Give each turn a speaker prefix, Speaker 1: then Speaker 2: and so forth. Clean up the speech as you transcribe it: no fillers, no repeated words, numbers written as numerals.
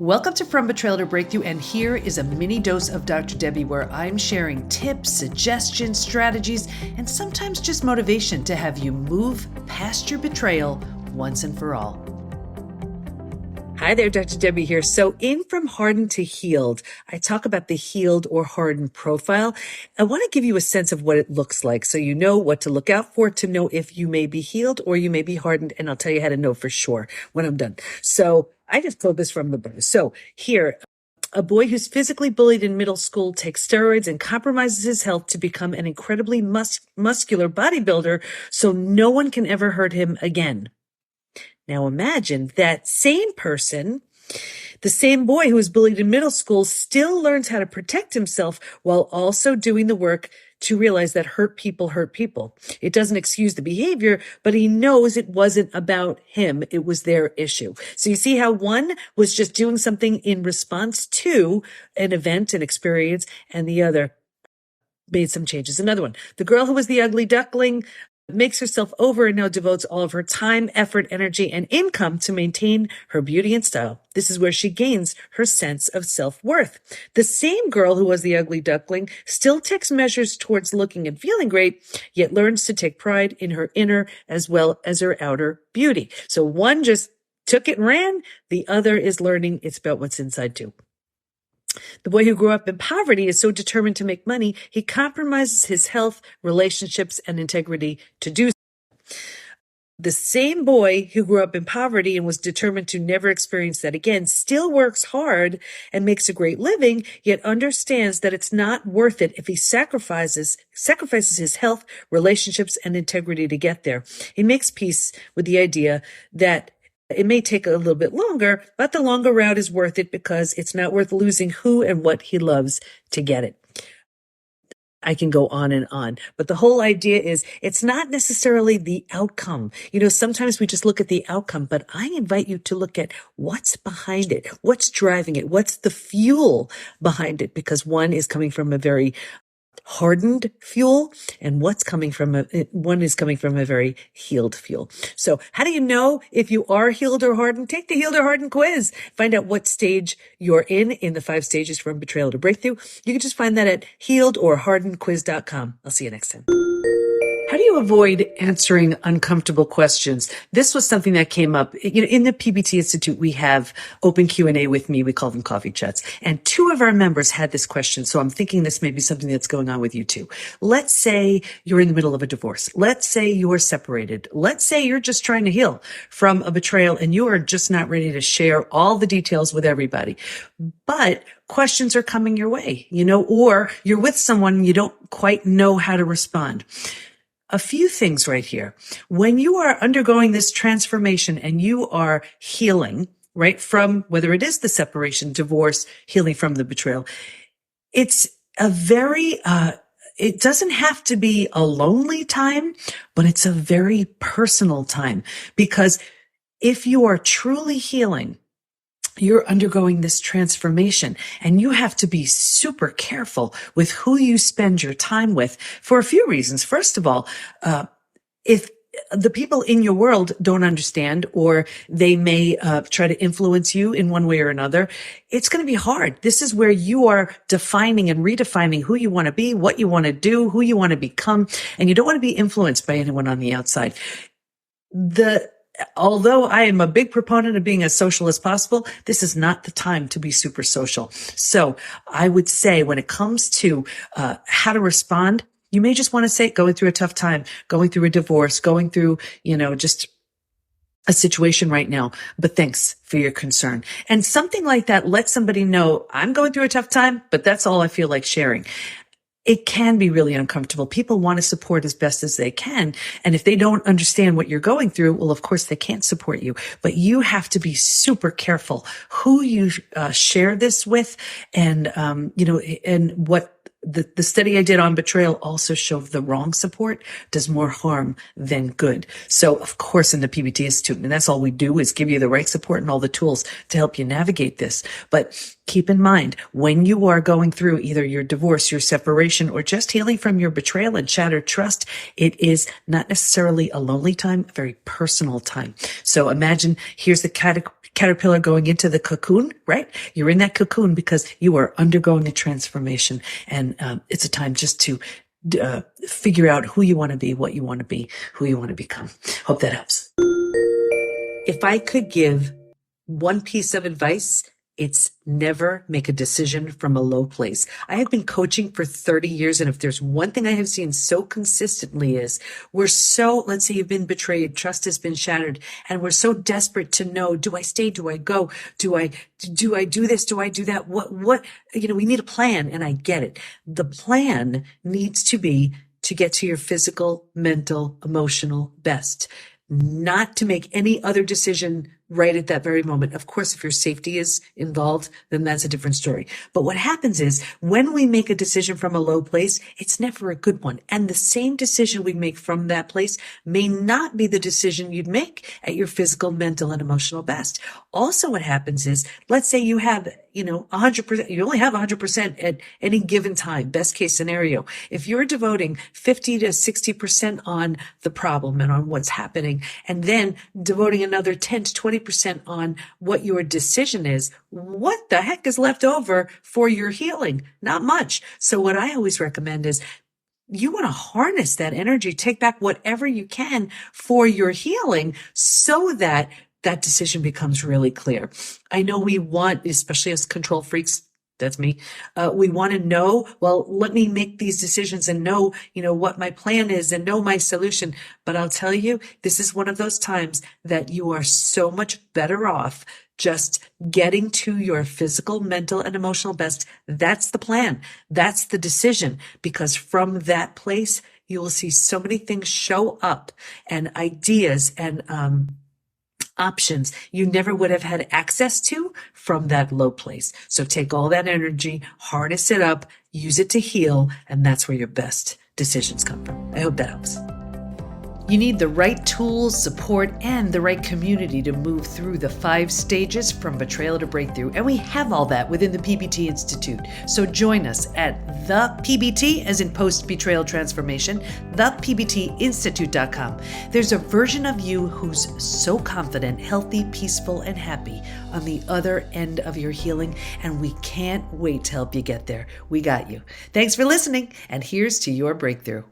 Speaker 1: Welcome to From Betrayal to Breakthrough, and here is a mini dose of Dr. Debi where I'm sharing tips, suggestions, strategies, and sometimes just motivation to have you move past your betrayal once and for all. Hi there, Dr. Debi here. So in From Hardened to Healed, I talk about the healed or hardened profile. I want to give you a sense of what it looks like so you know what to look out for to know if you may be healed or you may be hardened, and I'll tell you how to know for sure when I'm done. So I just pulled this from the book. So here, a boy who's physically bullied in middle school takes steroids and compromises his health to become an incredibly muscular bodybuilder so no one can ever hurt him again. Now imagine that same person, the same boy who was bullied in middle school, still learns how to protect himself while also doing the work to realize that hurt people hurt people. It doesn't excuse the behavior, but he knows it wasn't about him. It was their issue. So you see how one was just doing something in response to an event, an experience, and the other made some changes. Another one, the girl who was the ugly duckling makes herself over and now devotes all of her time, effort, energy, and income to maintain her beauty and style. This is where she gains her sense of self-worth. The same girl who was the ugly duckling still takes measures towards looking and feeling great, yet learns to take pride in her inner as well as her outer beauty. So one just took it and ran. The other is learning it's about what's inside too. The boy who grew up in poverty is so determined to make money, he compromises his health, relationships, and integrity to do so. The same boy who grew up in poverty and was determined to never experience that again still works hard and makes a great living, yet understands that it's not worth it if he sacrifices his health, relationships, and integrity to get there. He makes peace with the idea that it may take a little bit longer, but the longer route is worth it because it's not worth losing who and what he loves to get it. I can go on and on, but the whole idea is it's not necessarily the outcome. You know, sometimes we just look at the outcome, but I invite you to look at what's behind it, what's driving it, what's the fuel behind it, because one is coming from a very hardened fuel and one is coming from a very healed fuel. So how do you know if you are healed or hardened? Take the healed or hardened quiz. Find out what stage you're in the 5 stages from betrayal to breakthrough. You can just find that at healedorhardenedquiz.com. I'll see you next time. How do you avoid answering uncomfortable questions? This was something that came up. You know, in the PBT Institute, we have open Q&A with me. We call them coffee chats. And 2 of our members had this question. So I'm thinking this may be something that's going on with you too. Let's say you're in the middle of a divorce. Let's say you're separated. Let's say you're just trying to heal from a betrayal and you are just not ready to share all the details with everybody. But questions are coming your way, you know, or you're with someone and you don't quite know how to respond. A few things right here. When you are undergoing this transformation and you are healing, right, from whether it is the separation, divorce, healing from the betrayal, it's a very, it doesn't have to be a lonely time, but it's a very personal time, because if you are truly healing, you're undergoing this transformation and you have to be super careful with who you spend your time with for a few reasons. First of all, if the people in your world don't understand, or they may try to influence you in one way or another, it's going to be hard. This is where you are defining and redefining who you want to be, what you want to do, who you want to become, and you don't want to be influenced by anyone on the outside. Although I am a big proponent of being as social as possible, this is not the time to be super social. So I would say when it comes to how to respond, you may just want to say going through a tough time, going through a divorce, going through, you know, just a situation right now, but thanks for your concern. And something like that, let somebody know I'm going through a tough time, but that's all I feel like sharing. It can be really uncomfortable. People want to support as best as they can. And if they don't understand what you're going through, well, of course, they can't support you. But you have to be super careful who you share this with. And, you know, and what the study I did on betrayal also showed the wrong support does more harm than good. So, of course, in the PBT Institute, and that's all we do is give you the right support and all the tools to help you navigate this. But keep in mind, when you are going through either your divorce, your separation, or just healing from your betrayal and shattered trust, it is not necessarily a lonely time, a very personal time. So imagine, here's the caterpillar going into the cocoon, right? You're in that cocoon because you are undergoing a transformation. And it's a time just to figure out who you want to be, what you want to be, who you want to become. Hope that helps. If I could give one piece of advice, it's never make a decision from a low place. I have been coaching for 30 years. And if there's one thing I have seen so consistently is let's say you've been betrayed, trust has been shattered, and we're so desperate to know, do I stay? Do I go? Do I do this? Do I do that? We need a plan. And I get it. The plan needs to be to get to your physical, mental, emotional best, not to make any other decision right at that very moment. Of course, if your safety is involved, then that's a different story. But what happens is when we make a decision from a low place, it's never a good one. And the same decision we make from that place may not be the decision you'd make at your physical, mental, and emotional best. Also, what happens is, let's say you have 100%, you only have 100% at any given time, best case scenario. If you're devoting 50 to 60% on the problem and on what's happening, and then devoting another 10 to 20% on what your decision is, what the heck is left over for your healing? Not much. So what I always recommend is you want to harness that energy, take back whatever you can for your healing so that that decision becomes really clear. I know we want, especially as control freaks, that's me. We want to know, well, let me make these decisions and know, what my plan is and know my solution. But I'll tell you, this is one of those times that you are so much better off just getting to your physical, mental, and emotional best. That's the plan. That's the decision. Because from that place, you will see so many things show up and ideas and, options you never would have had access to from that low place. So take all that energy, harness it up, use it to heal, and that's where your best decisions come from. I hope that helps. You need the right tools, support, and the right community to move through the 5 stages from betrayal to breakthrough. And we have all that within the PBT Institute. So join us at the PBT, as in Post Betrayal Transformation, thepbtinstitute.com. There's a version of you who's so confident, healthy, peaceful, and happy on the other end of your healing. And we can't wait to help you get there. We got you. Thanks for listening. And here's to your breakthrough.